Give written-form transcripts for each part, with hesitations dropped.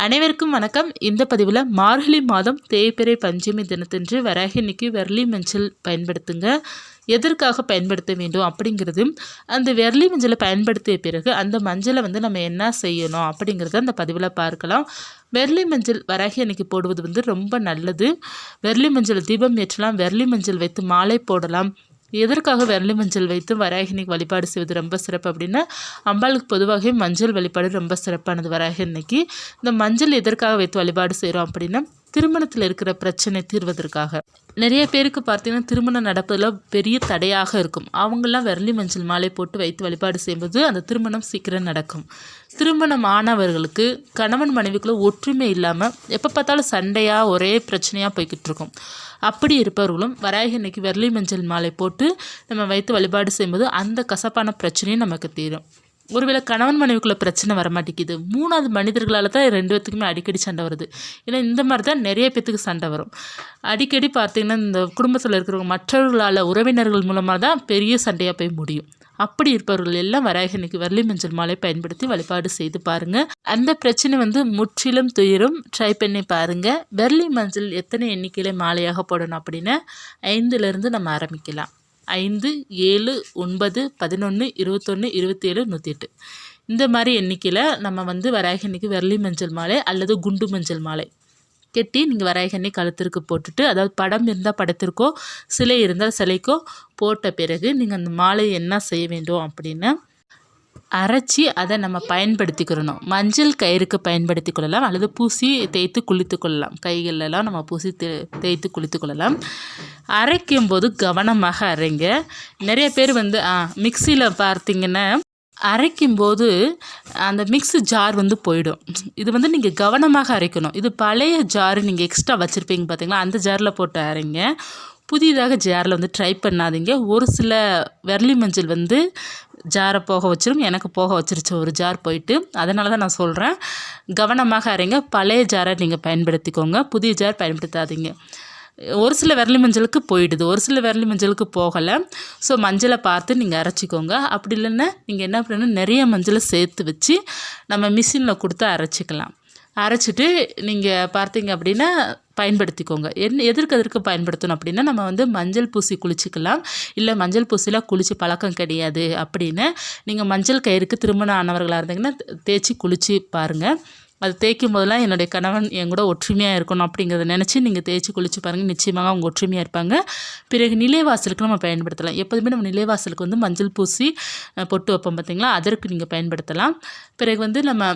அனைவருக்கும் வணக்கம். இந்த பதிவில் மார்கழி மாதம் தேய்பிறை பஞ்சமி தினத்தன்று வராகி இன்னைக்கு வெர்லி மஞ்சள் பயன்படுத்துங்க. எதற்காக பயன்படுத்த வேண்டும் அப்படிங்கிறது, அந்த வெர்லி மஞ்சளை பயன்படுத்திய பிறகு அந்த மஞ்சளை நம்ம என்ன செய்யணும் அப்படிங்கிறத அந்த பதிவில் பார்க்கலாம். வெர்லி மஞ்சள் வராகி அன்னைக்கு போடுவது ரொம்ப நல்லது. வெர்லி மஞ்சள் தீபம் ஏற்றலாம், வெர்லி மஞ்சள் வைத்து மாலை போடலாம். எதற்காக வெர்லி மஞ்சள் வைத்து வராகினிக்கு வழிபாடு செய்வது ரொம்ப சிறப்பு அப்படின்னா, அம்பாளுக்கு பொதுவாகவே மஞ்சள் வழிபாடு ரொம்ப சிறப்பானது. வராகி அன்னைக்கு இந்த மஞ்சள் எதற்காக வைத்து வழிபாடு செய்கிறோம் அப்படின்னா, திருமணத்தில் இருக்கிற பிரச்சனை தீர்வதற்காக. நிறைய பேருக்கு பார்த்தீங்கன்னா திருமணம் நடப்பதில் பெரிய தடையாக இருக்கும். அவங்களாம் வெர்லி மஞ்சள் மாலை போட்டு வைத்து வழிபாடு செய்யும்போது அந்த திருமணம் சீக்கிரம் நடக்கும். திருமணம் ஆனவர்களுக்கு கணவன் மனைவிக்குள்ள ஒற்றுமை இல்லாமல் எப்போ பார்த்தாலும் சண்டையாக ஒரே பிரச்சனையாக போய்கிட்டு இருக்கும். அப்படி இருப்பவர்களும் வராகி அன்னைக்கு வெர்லி மஞ்சள் மாலை போட்டு நம்ம வைத்து வழிபாடு செய்யும்போது அந்த கசப்பான பிரச்சனையும் நமக்கு தீரும். ஒருவேளை கணவன் மனைவிக்குள்ள பிரச்சனை வரமாட்டேங்குது, மூணாவது மனிதர்களால் தான் ரெண்டு பேத்துக்குமே அடிக்கடி சண்டை வருது. ஏன்னா இந்த மாதிரி தான் நிறைய பேத்துக்கு சண்டை வரும். அடிக்கடி பார்த்திங்கன்னா இந்த குடும்பத்தில் இருக்கிறவங்க மற்றவர்களால் உறவினர்கள் மூலமாக தான் பெரிய சண்டையாக போய் முடியும். அப்படி இருப்பவர்கள் எல்லாம் வராகி அன்னைக்கு வெர்லி மஞ்சள் மாலை பயன்படுத்தி வழிபாடு செய்து பாருங்கள். அந்த பிரச்சனை முற்றிலும் துயரும். ட்ரை பண்ணி பாருங்கள். வெர்லி மஞ்சள் எத்தனை எண்ணிக்கையில் மாலையாக போடணும் அப்படின்னா 5லேருந்து நம்ம ஆரம்பிக்கலாம். 5, 7, 9, 11, 21, 27, 108 இந்த மாதிரி எண்ணிக்கையில் நம்ம வராகி அன்னைக்கு வெர்லி மஞ்சள் மாலை அல்லது குண்டு மஞ்சள் மாலை கெட்டி நீங்கள் வராகி அன்னைக்கு கழுத்திற்கு போட்டுட்டு, அதாவது படம் இருந்தால் படத்திற்கோ சிலை இருந்தால் சிலைக்கோ போட்ட பிறகு நீங்கள் அந்த மாலையை என்ன செய்ய வேண்டும் அப்படின்னா, அரைச்சி அதை நம்ம பயன்படுத்திக்கிறணும். மஞ்சள் கயிறுக்கு பயன்படுத்தி கொள்ளலாம் அல்லது பூசி தேய்த்து குளித்து கொள்ளலாம். கைகளெல்லாம் நம்ம பூசி தேய்த்து குளித்து கொள்ளலாம். அரைக்கும் போது கவனமாக அரைங்க. நிறைய பேர் மிக்சியில் பார்த்திங்கன்னா அரைக்கும்போது அந்த மிக்ஸி ஜார் போயிடும். இது நீங்கள் கவனமாக அரைக்கணும். இது பழைய ஜார் நீங்கள் எக்ஸ்ட்ரா வச்சுருப்பீங்க பார்த்தீங்களா, அந்த ஜாரில் போட்டு அரைங்க. புதிதாக ஜாரில் ட்ரை பண்ணாதீங்க. ஒரு சில வெர்லி மஞ்சள் ஜாரை போக வச்சிரும். எனக்கு போக வச்சிருச்சு ஒரு ஜார் போயிட்டு. அதனால தான் நான் சொல்கிறேன், கவனமாக அரைங்க. பழைய ஜாரை நீங்கள் பயன்படுத்திக்கோங்க, புதிய ஜார் பயன்படுத்தாதீங்க. ஒரு சில வெர்லி மஞ்சளுக்கு போயிடுது, ஒரு சில வெர்லி மஞ்சளுக்கு போகலை. ஸோ மஞ்சளை பார்த்து நீங்கள் அரைச்சிக்கோங்க. அப்படி இல்லைன்னா நீங்கள் என்ன பண்ணணும், நிறைய மஞ்சளை சேர்த்து வச்சு நம்ம மிஷினில் கொடுத்து அரைச்சிக்கலாம். அரைச்சிட்டு நீங்கள் பார்த்தீங்க அப்படின்னா பயன்படுத்திக்கோங்க. எதற்கு பயன்படுத்தணும் அப்படின்னா, நம்ம மஞ்சள் பூசி குளிச்சிக்கலாம். இல்லை மஞ்சள் பூசிலாம் குளித்து பழக்கம் கிடையாது அப்படின்னு நீங்கள் மஞ்சள் கயிறுக்கு திருமணம் ஆனவர்களாக இருந்தீங்கன்னா தேய்ச்சி குளித்து பாருங்கள். அது தேய்க்கும் போதெல்லாம் என்னுடைய கணவன் என் கூட ஒற்றுமையாக இருக்கணும் அப்படிங்கிறத நினச்சி நீங்கள் தேய்ச்சி குளித்து பாருங்கள். நிச்சயமாக அவங்க ஒற்றுமையாக இருப்பாங்க. பிறகு நிலைவாசலுக்கு நம்ம பயன்படுத்தலாம். எப்போதுமே நம்ம நிலைவாசலுக்கு மஞ்சள் பூசி பொட்டு வைப்போம் பார்த்திங்களா, அதற்கு நீங்கள் பயன்படுத்தலாம். பிறகு நம்ம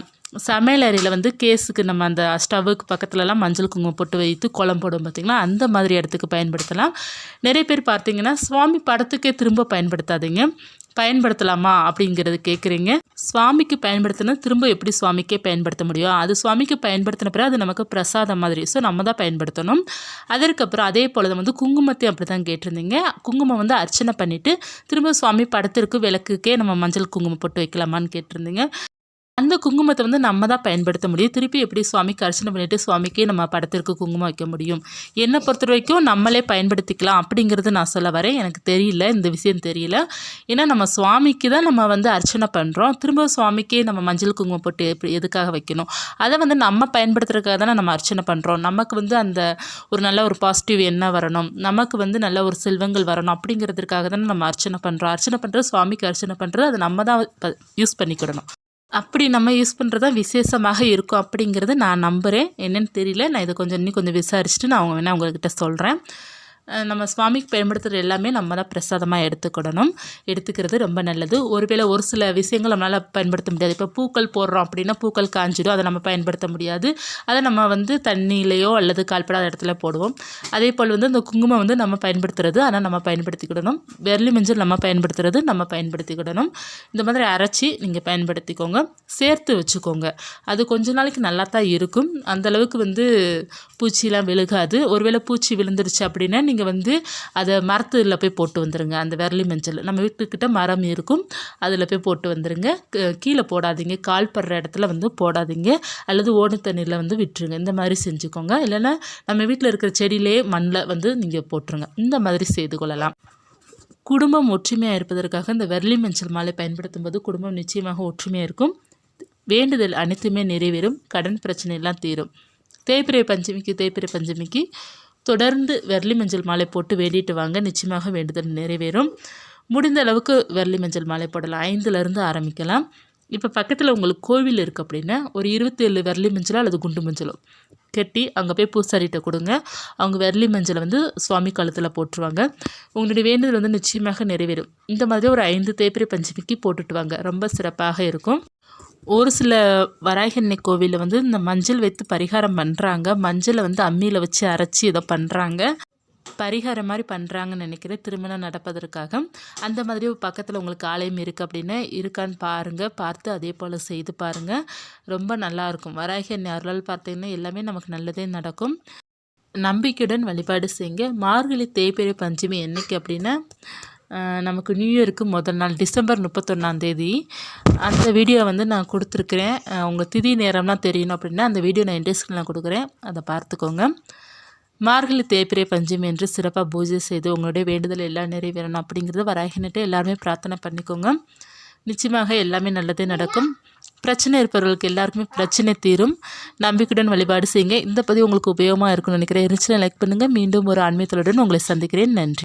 சமையல் அறையில் கேஸுக்கு நம்ம அந்த ஸ்டவ்வுக்கு பக்கத்துலலாம் மஞ்சள் குங்குமம் போட்டு வைத்து குழம்பு போடும் பார்த்திங்களா, அந்த மாதிரி இடத்துக்கு பயன்படுத்தலாம். நிறைய பேர் பார்த்திங்கன்னா சுவாமி படத்துக்கே திரும்ப பயன்படுத்தாதீங்க. பயன்படுத்தலாமா அப்படிங்கிறது கேட்குறீங்க. சுவாமிக்கு பயன்படுத்தினா திரும்ப எப்படி சுவாமிக்கே பயன்படுத்த முடியும்? அது சுவாமிக்கு பயன்படுத்தின பிறகு அது நமக்கு பிரசாதம் மாதிரி. ஸோ நம்ம தான் பயன்படுத்தணும். அதற்கப்புறம் அதே போல் குங்குமத்தையும் அப்படி தான் கேட்டிருந்தீங்க. குங்குமம் அர்ச்சனை பண்ணிவிட்டு திரும்ப சுவாமி படத்திற்கு விளக்குக்கே நம்ம மஞ்சள் குங்குமம் போட்டு வைக்கலாமான்னு கேட்டிருந்தீங்க. அந்த குங்குமத்தை நம்ம தான் பயன்படுத்த முடியும். திருப்பி எப்படி சுவாமிக்கு அர்ச்சனை பண்ணிவிட்டு சுவாமிக்கே நம்ம படத்திற்கு குங்குமம் வைக்க முடியும்? என்னை பொறுத்த வரைக்கும் நம்மளே பயன்படுத்திக்கலாம் அப்படிங்கிறது நான் சொல்ல வரேன். எனக்கு தெரியல, இந்த விஷயம் தெரியல. ஏன்னா நம்ம சுவாமிக்கு தான் நம்ம அர்ச்சனை பண்ணுறோம். திரும்ப சுவாமிக்கே நம்ம மஞ்சள் குங்குமம் போட்டு எதுக்காக வைக்கணும்? அதை நம்ம பயன்படுத்துறதுக்காக தானே நம்ம அர்ச்சனை பண்ணுறோம். நமக்கு அந்த ஒரு நல்ல ஒரு பாசிட்டிவ் எண்ணம் வரணும், நமக்கு நல்ல ஒரு செல்வங்கள் வரணும் அப்படிங்கிறதுக்காக தானே நம்ம அர்ச்சனை பண்ணுறோம். அர்ச்சனை பண்ணுறது சுவாமிக்கு அர்ச்சனை பண்ணுறது அது நம்ம தான் யூஸ் பண்ணிக்கிடணும். அப்படி நம்ம யூஸ் பண்ணுறது தான் விசேஷமாக இருக்கும் அப்படிங்கிறது நான் நம்புகிறேன். என்னென்னு தெரியல, நான் இதை இன்னும் கொஞ்சம் விசாரிச்சுட்டு நான் உங்கள்கிட்ட சொல்கிறேன். நம்ம சுவாமிக்கு பயன்படுத்துகிற எல்லாமே நம்ம தான் பிரசாதமாக எடுத்துக்கிறது ரொம்ப நல்லது. ஒருவேளை ஒரு சில விஷயங்கள் நம்மளால் பயன்படுத்த முடியாது. இப்போ பூக்கள் போடுறோம் அப்படின்னா பூக்கள் காஞ்சிடும், அதை நம்ம பயன்படுத்த முடியாது. அதை நம்ம தண்ணியிலையோ அல்லது கால்படாத இடத்துல போடுவோம். அதே போல் இந்த குங்குமம் நம்ம பயன்படுத்துறது, ஆனால் நம்ம பயன்படுத்திக்கிடணும். வெர்லி மஞ்சள் நம்ம பயன்படுத்துறது நம்ம பயன்படுத்திக்கிடணும். இந்த மாதிரி அரைச்சி நீங்கள் பயன்படுத்திக்கோங்க, சேர்த்து வச்சுக்கோங்க. அது கொஞ்ச நாளைக்கு நல்லா தான் இருக்கும். அந்தளவுக்கு பூச்சிலாம் விழுகாது. ஒருவேளை பூச்சி விழுந்துருச்சு அப்படின்னா நீங்கள் அதை மரத்தில் போய் போட்டு வந்துடுங்க. அந்த வெர்லி மஞ்சள் நம்ம வீட்டுக்கிட்ட மரம் இருக்கும், அதில் போய் போட்டு வந்துடுங்க. கீழே போடாதீங்க, கால் படுற இடத்துல போடாதீங்க, அல்லது ஓடு தண்ணியில் விட்டுருங்க. இந்த மாதிரி செஞ்சுக்கோங்க. இல்லைன்னா நம்ம வீட்டில் இருக்கிற செடியிலே மண்ணில் நீங்கள் போட்டுருங்க. இந்த மாதிரி செய்து கொள்ளலாம். குடும்பம் ஒற்றுமையாக இருப்பதற்காக இந்த வெர்லி மஞ்சள் மாலை பயன்படுத்தும் போது குடும்பம் நிச்சயமாக ஒற்றுமையாக இருக்கும். வேண்டுதல் அனைத்துமே நிறைவேறும். கடன் பிரச்சனை எல்லாம் தீரும். தேய்பிறை பஞ்சமிக்கு தொடர்ந்து வெர்லி மஞ்சள் மாலை போட்டு வேண்டிட்டு வாங்க. நிச்சயமாக வேண்டுதல் நிறைவேறும். முடிந்த அளவுக்கு வெர்லி மஞ்சள் மாலை போடலாம். 5லேருந்து ஆரம்பிக்கலாம். இப்போ பக்கத்தில் உங்களுக்கு கோவில் இருக்குது அப்படின்னா ஒரு 27 வெர்லி மஞ்சளோ அல்லது குண்டு மஞ்சளோ கட்டி அங்கே போய் பூசாரிகிட்ட கொடுங்க. அவங்க வெர்லி மஞ்சளை வந்து சுவாமி கழுத்தில் போட்டுருவாங்க. உங்களுடைய வேண்டுதல் வந்து நிச்சயமாக நிறைவேறும். இந்த மாதிரி ஒரு 5 தேய்பிறை பஞ்சமிக்கு போட்டுட்டு வாங்க. ரொம்ப சிறப்பாக இருக்கும். ஒரு சில வராகி அன்னை கோவிலில் வந்து இந்த மஞ்சள் வைத்து பரிகாரம் பண்ணுறாங்க. மஞ்சளை வந்து அம்மியில் வச்சு அரைச்சி ஏதோ பண்ணுறாங்க. பரிகாரம் மாதிரி பண்ணுறாங்கன்னு நினைக்கிறேன், திருமணம் நடப்பதற்காக. அந்த மாதிரி பக்கத்தில் உங்களுக்கு ஆலயம் இருக்குது அப்படின்னா இருக்கான்னு பாருங்கள். பார்த்து அதே போல் செய்து பாருங்கள். ரொம்ப நல்லாயிருக்கும். வராகி அன்னை அருளால் பார்த்தீங்கன்னா எல்லாமே நமக்கு நல்லதே நடக்கும். நம்பிக்கையுடன் வழிபாடு செய்யுங்க. மார்கழி தேய்பிறை பஞ்சமி என்னைக்கு அப்படின்னா நமக்கு நியூ இயருக்கு முதல் நாள் டிசம்பர் 31 அந்த வீடியோ வந்து நான் கொடுத்துருக்குறேன். உங்கள் திதி நேரம்லாம் தெரியணும் அப்படின்னா அந்த வீடியோ நான் இன்டெஸ்கிரிப்ஷனில் கொடுக்குறேன், அதை பார்த்துக்கோங்க. மார்கழி தேய்பிறை பஞ்சமி என்று சிறப்பாக பூஜை செய்து உங்களுடைய வேண்டுதல் எல்லாம் நிறைவேறணும் அப்படிங்கிறத வராகினிட்டு எல்லாருமே பிரார்த்தனை பண்ணிக்கோங்க. நிச்சயமாக எல்லாமே நல்லதே நடக்கும். பிரச்சனை இருப்பவர்களுக்கு எல்லாருக்குமே பிரச்சனை தீரும். நம்பிக்கையுடன் வழிபாடு செய்யுங்க. இந்த பதிவு உங்களுக்கு உபயோகமாக இருக்கும்னு நினைக்கிறேன். இருந்துச்சுன்னா லைக் பண்ணுங்கள். மீண்டும் ஒரு ஆன்மீகத்துடன் உங்களை சந்திக்கிறேன். நன்றி.